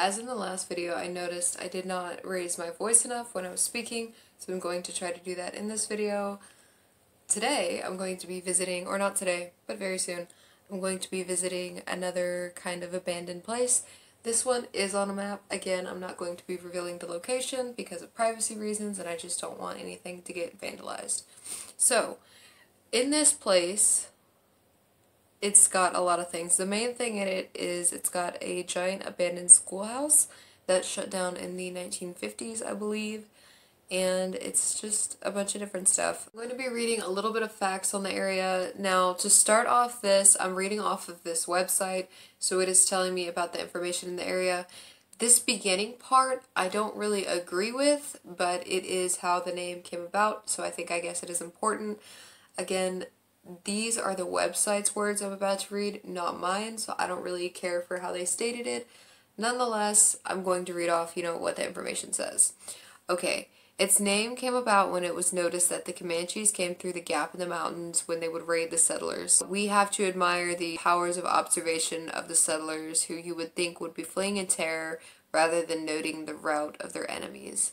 As in the last video, I noticed I did not raise my voice enough when I was speaking, so I'm going to try to do that in this video. Today, I'm going to be visiting, or not today, but very soon, I'm going to be visiting another kind of abandoned place. This one is on a map. Again, I'm not going to be revealing the location because of privacy reasons, and I just don't want anything to get vandalized. So, in this place, it's got a lot of things. The main thing in it is it's got a giant abandoned schoolhouse that shut down in the 1950s, I believe, and it's just a bunch of different stuff. I'm going to be reading a little bit of facts on the area. Now, to start off this, I'm reading off of this website, so it is telling me about the information in the area. This beginning part, I don't really agree with, but it is how the name came about, so I guess it is important. Again, these are the website's words I'm about to read, not mine, so I don't really care for how they stated it. Nonetheless, I'm going to read off, what the information says. Okay, its name came about when it was noticed that the Comanches came through the gap in the mountains when they would raid the settlers. We have to admire the powers of observation of the settlers, who you would think would be fleeing in terror rather than noting the route of their enemies.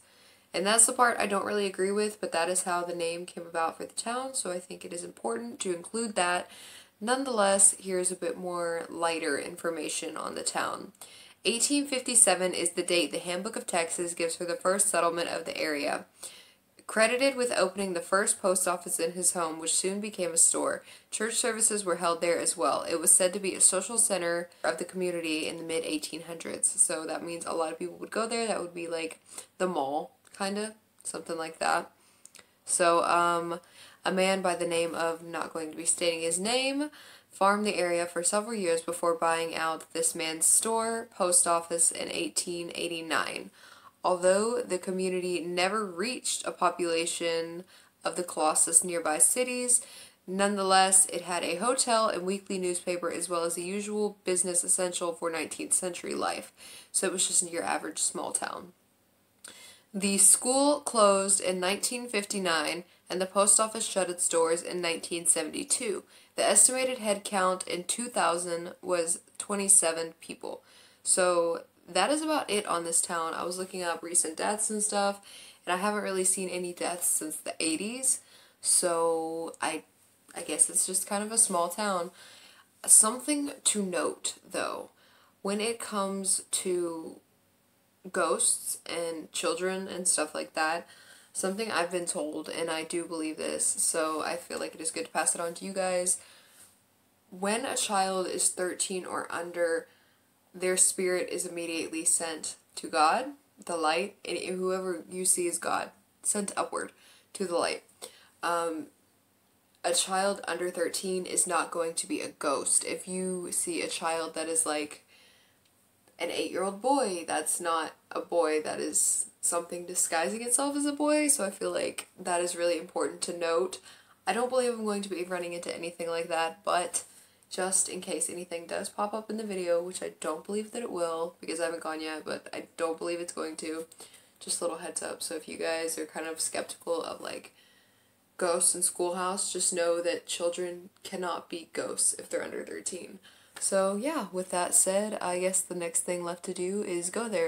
And that's the part I don't really agree with, but that is how the name came about for the town, so I think it is important to include that. Nonetheless, here's a bit more lighter information on the town. 1857 is the date the Handbook of Texas gives for the first settlement of the area. Credited with opening the first post office in his home, which soon became a store. Church services were held there as well. It was said to be a social center of the community in the mid-1800s, so that means a lot of people would go there. That would be like the mall, kind of, something like that. So, a man by the name of, not going to be stating his name, farmed the area for several years before buying out this man's store, post office in 1889. Although the community never reached a population of the Colossus nearby cities, nonetheless, it had a hotel and weekly newspaper as well as the usual business essential for 19th century life. So it was just your average small town. The school closed in 1959 and the post office shut its doors in 1972. The estimated head count in 2000 was 27 people. So that is about it on this town. I was looking up recent deaths and stuff, and I haven't really seen any deaths since the 80s. So I guess it's just kind of a small town. Something to note, though, when it comes to ghosts and children and stuff like that, something I've been told, and I do believe this, so I feel like it is good to pass it on to you guys. When a child is 13 or under, their spirit is immediately sent to God, the light, and whoever you see is God, sent upward to the light. A child under 13 is not going to be a ghost. If you see a child that is like an 8-year-old boy, that's not a boy, that is something disguising itself as a boy, so I feel like that is really important to note. I don't believe I'm going to be running into anything like that, but just in case anything does pop up in the video, which I don't believe that it will, because I haven't gone yet, but I don't believe it's going to, just a little heads up. So if you guys are kind of skeptical of like ghosts and schoolhouse, just know that children cannot be ghosts if they're under 13. So yeah, with that said, I guess the next thing left to do is go there.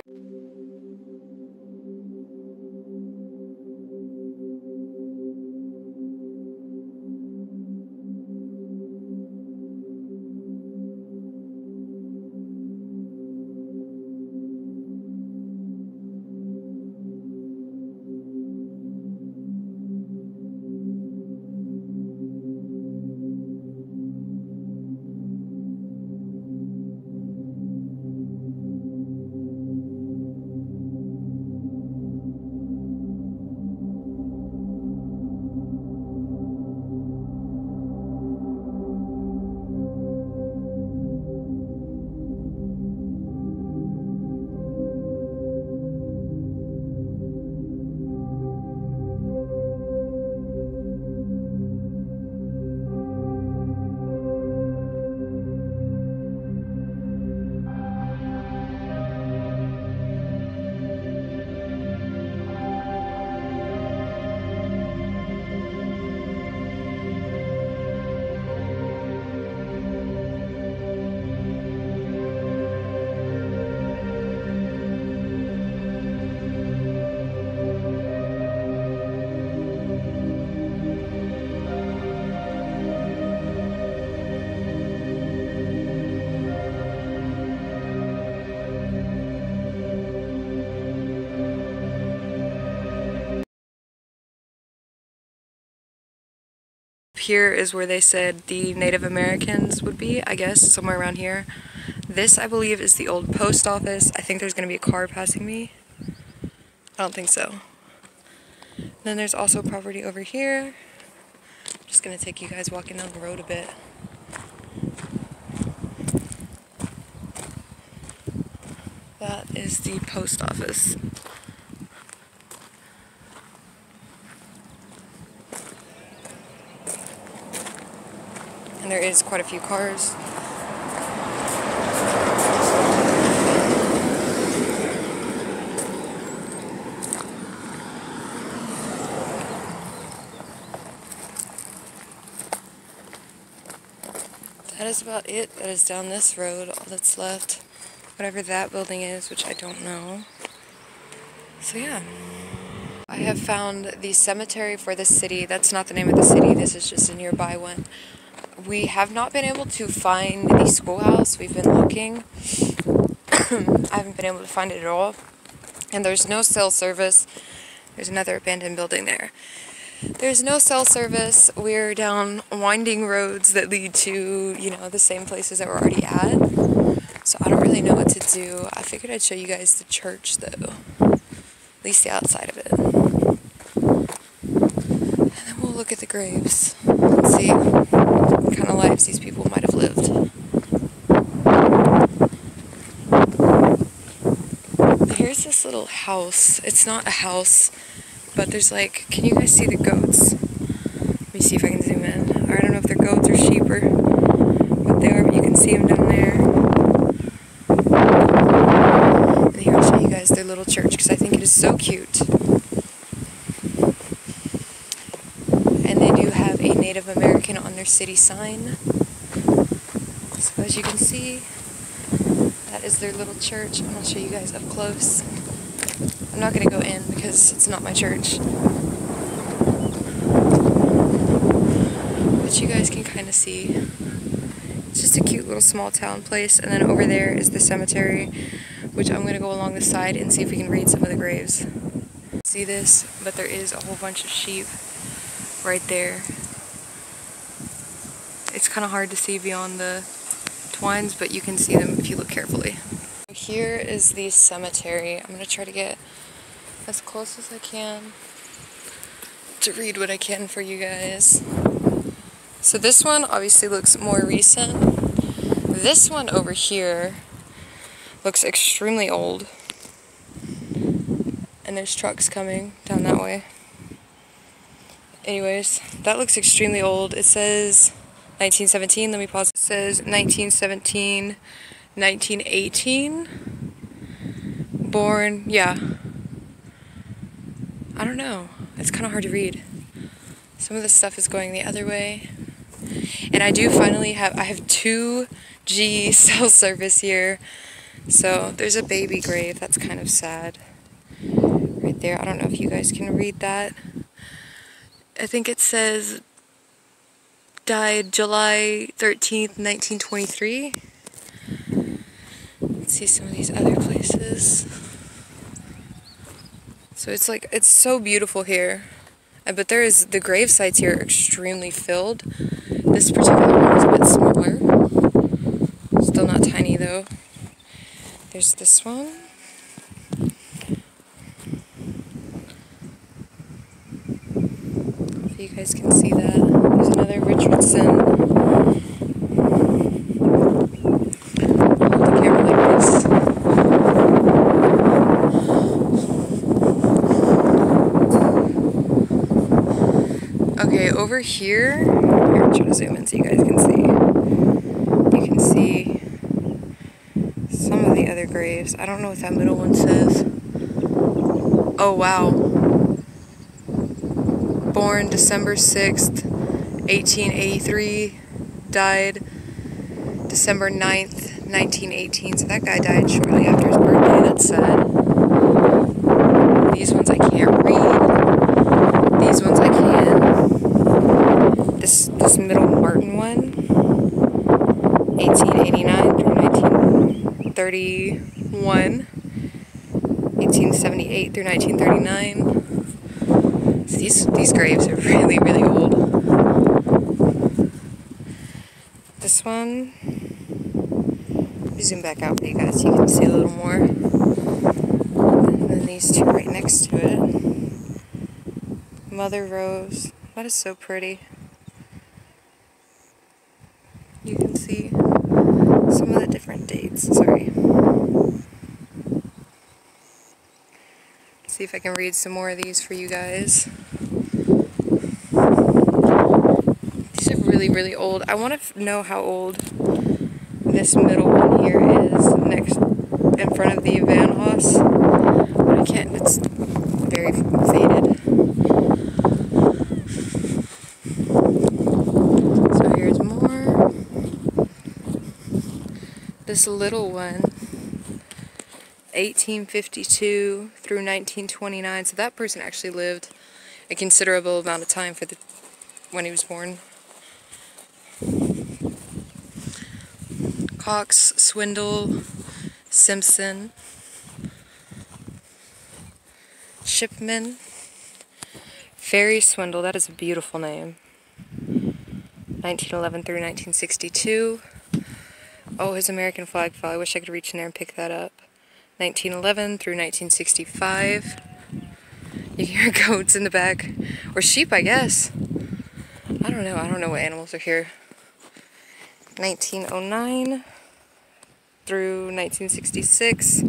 here is where they said the Native Americans would be, I guess, somewhere around here. This, I believe, is the old post office. I think there's going to be a car passing me. I don't think so. Then there's also property over here. I'm just going to take you guys walking down the road a bit. That is the post office. And there is quite a few cars. That is about it. That is down this road, all that's left. Whatever that building is, which I don't know. So yeah. I have found the cemetery for the city. That's not the name of the city, this is just a nearby one. We have not been able to find the schoolhouse. We've been looking. I haven't been able to find it at all. And there's no cell service. There's another abandoned building there. There's no cell service. We're down winding roads that lead to, you know, the same places that we're already at. So I don't really know what to do. I figured I'd show you guys the church, though. At least the outside of it. And then we'll look at the graves and see what kind of lives these people might have lived. Here's this little house. It's not a house, but there's like, can you guys see the goats? Let me see if I can zoom in. Or I don't know if they're goats or sheep or what they are, but you can see them down there. And here I'll show you guys their little church because I think it is so cute. And they do have a Native American on their city sign. So as you can see, that is their little church, and I'll show you guys up close. I'm not going to go in because it's not my church. But you guys can kind of see. It's just a cute little small town place, and then over there is the cemetery, which I'm going to go along the side and see if we can read some of the graves. See this? But there is a whole bunch of sheep right there. It's kind of hard to see beyond the twines, but you can see them if you look carefully. Here is the cemetery. I'm going to try to get as close as I can to read what I can for you guys. So this one obviously looks more recent. This one over here looks extremely old. And there's trucks coming down that way. Anyways, that looks extremely old. It says 1917, let me pause. It says 1917, 1918. Born, yeah. I don't know. It's kind of hard to read. Some of the stuff is going the other way. And I do finally have, I have 2G cell service here. So there's a baby grave. That's kind of sad. Right there. I don't know if you guys can read that. I think it says died July 13th, 1923. Let's see some of these other places. So it's like, it's so beautiful here. But there is, the grave sites here are extremely filled. This particular one is a bit smaller. Still not tiny though. There's this one. If you guys can see that. There's another Richardson. Hold the camera like this. Okay, over here, here, I'm trying to zoom in so you guys can see. You can see some of the other graves. I don't know what that middle one says. Oh, wow. Born December 6th, 1883, died December 9th, 1918. So that guy died shortly after his birthday. That's sad. These ones I can't read. These ones I can. This middle Martin one, 1889 through 1931, 1878 through 1939. So these graves are really, really old. one, zoom back out for you guys so you can see a little more. And then these two right next to it. Mother Rose. That is so pretty. You can see some of the different dates. Sorry. See if I can read some more of these for you guys. These are really, really old. I want to know how old this middle one here is next in front of the Van Hoss. But I can't, it's very faded. So here's more. This little one, 1852 through 1929. So that person actually lived a considerable amount of time for when he was born. Cox, Swindle, Simpson, Shipman, Ferry Swindle, that is a beautiful name. 1911 through 1962. Oh, his American flag fell. I wish I could reach in there and pick that up. 1911 through 1965. You can hear goats in the back. Or sheep, I guess. I don't know what animals are here. 1909 through 1966.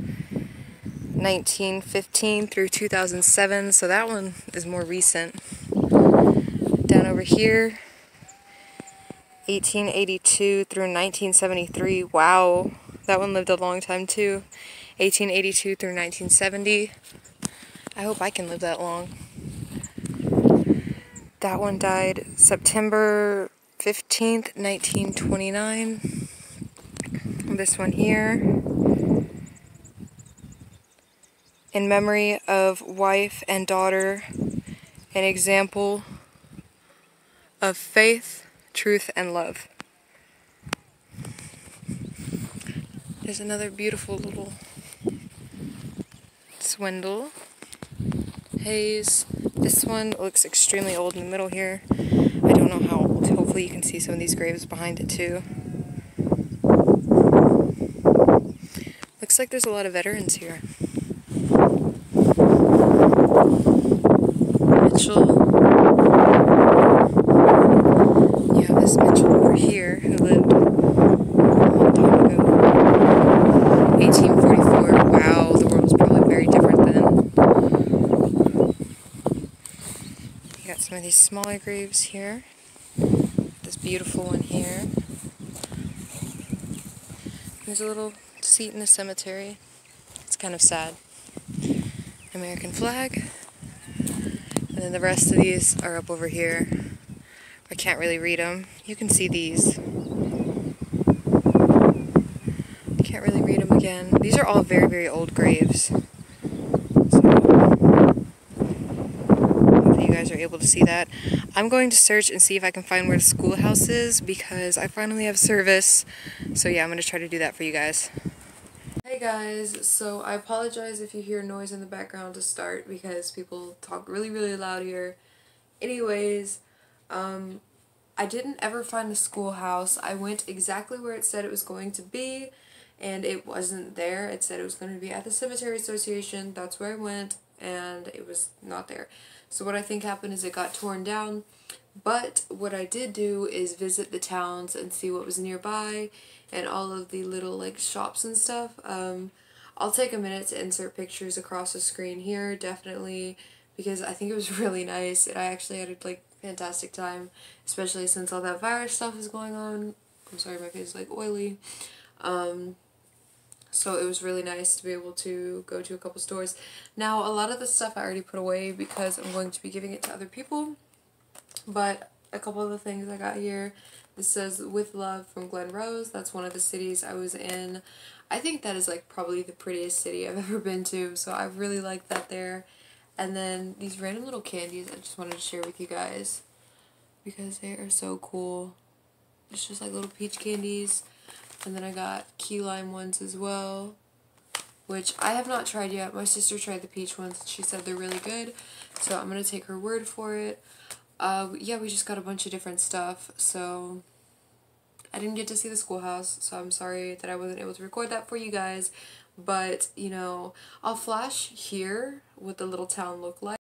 1915 through 2007. So that one is more recent. Down over here. 1882 through 1973. Wow, that one lived a long time too. 1882 through 1970. I hope I can live that long. That one died September 15th, 1929. This one here. In memory of wife and daughter, an example of faith, truth, and love. There's another beautiful little Swindle. Hayes. This one looks extremely old in the middle here. I don't know how old. Hopefully you can see some of these graves behind it too. Looks like there's a lot of veterans here. Mitchell. You have this Mitchell over here who lived a long time ago. 1844. Wow, the world was probably very different then. You got some of these smaller graves here. This beautiful one here. There's a little seat in the cemetery. It's kind of sad. American flag. And then the rest of these are up over here. I can't really read them. You can see these. I can't really read them again. These are all very, very old graves. So, hopefully you guys are able to see that. I'm going to search and see if I can find where the schoolhouse is because I finally have service. So yeah, I'm going to try to do that for you guys. Hey guys, so I apologize if you hear noise in the background to start because people talk really, really loud here. Anyways, I didn't ever find the schoolhouse. I went exactly where it said it was going to be, and it wasn't there. It said it was going to be at the Cemetery Association. That's where I went, and it was not there. So what I think happened is it got torn down, but what I did do is visit the towns and see what was nearby, and all of the little, like, shops and stuff. I'll take a minute to insert pictures across the screen here, definitely, because I think it was really nice, and I actually had a, like, fantastic time, especially since all that virus stuff is going on. I'm sorry, my face is, like, oily. So it was really nice to be able to go to a couple stores. Now, a lot of the stuff I already put away because I'm going to be giving it to other people, but a couple of the things I got here. This says, "With love from Glen Rose." That's one of the cities I was in. I think that is, like, probably the prettiest city I've ever been to, so I really like that there. And then these random little candies I just wanted to share with you guys because they are so cool. It's just like little peach candies. And then I got key lime ones as well, which I have not tried yet. My sister tried the peach ones. She said they're really good, so I'm going to take her word for it. Yeah, we just got a bunch of different stuff, so I didn't get to see the schoolhouse, so I'm sorry that I wasn't able to record that for you guys. But, you know, I'll flash here what the little town looked like.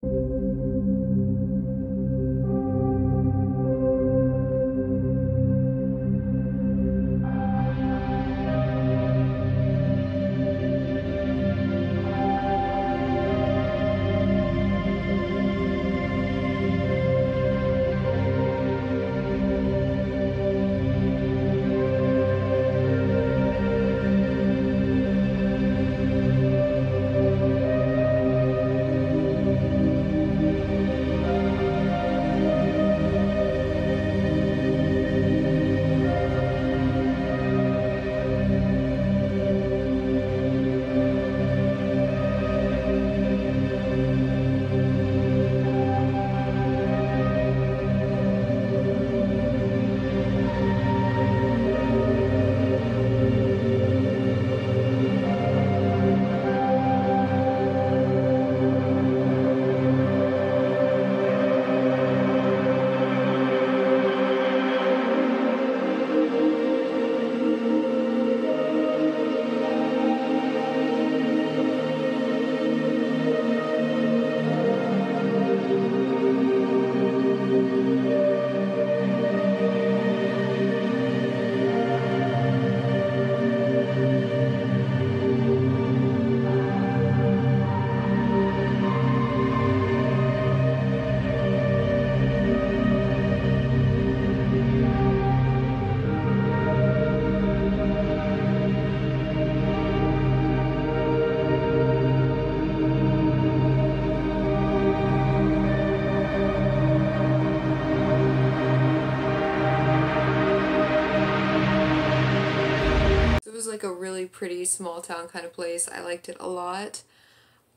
It was like a really pretty small town kind of place. I liked it a lot.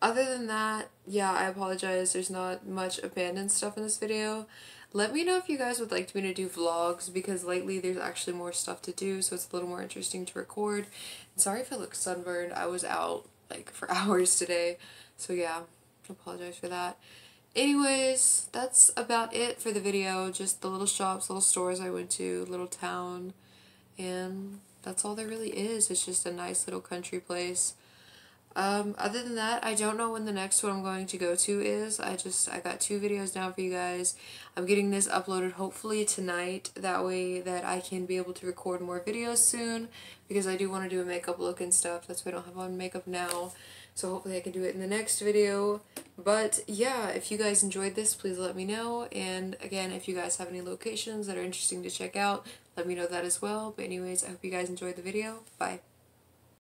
Other than that, yeah, I apologize. There's not much abandoned stuff in this video. Let me know if you guys would like me to do vlogs, because lately there's actually more stuff to do, so it's a little more interesting to record. And sorry if I look sunburned. I was out like for hours today, so yeah, I apologize for that. Anyways, that's about it for the video. Just the little shops, little stores I went to, little town, and that's all there really is. It's just a nice little country place. Other than that, I don't know when the next one I'm going to go to is. I got 2 videos down for you guys. I'm getting this uploaded hopefully tonight. That way that I can be able to record more videos soon, because I do want to do a makeup look and stuff. That's why I don't have on makeup now. So hopefully I can do it in the next video. But yeah, if you guys enjoyed this, please let me know. And again, if you guys have any locations that are interesting to check out, let me know that as well. But anyways, I hope you guys enjoyed the video. Bye.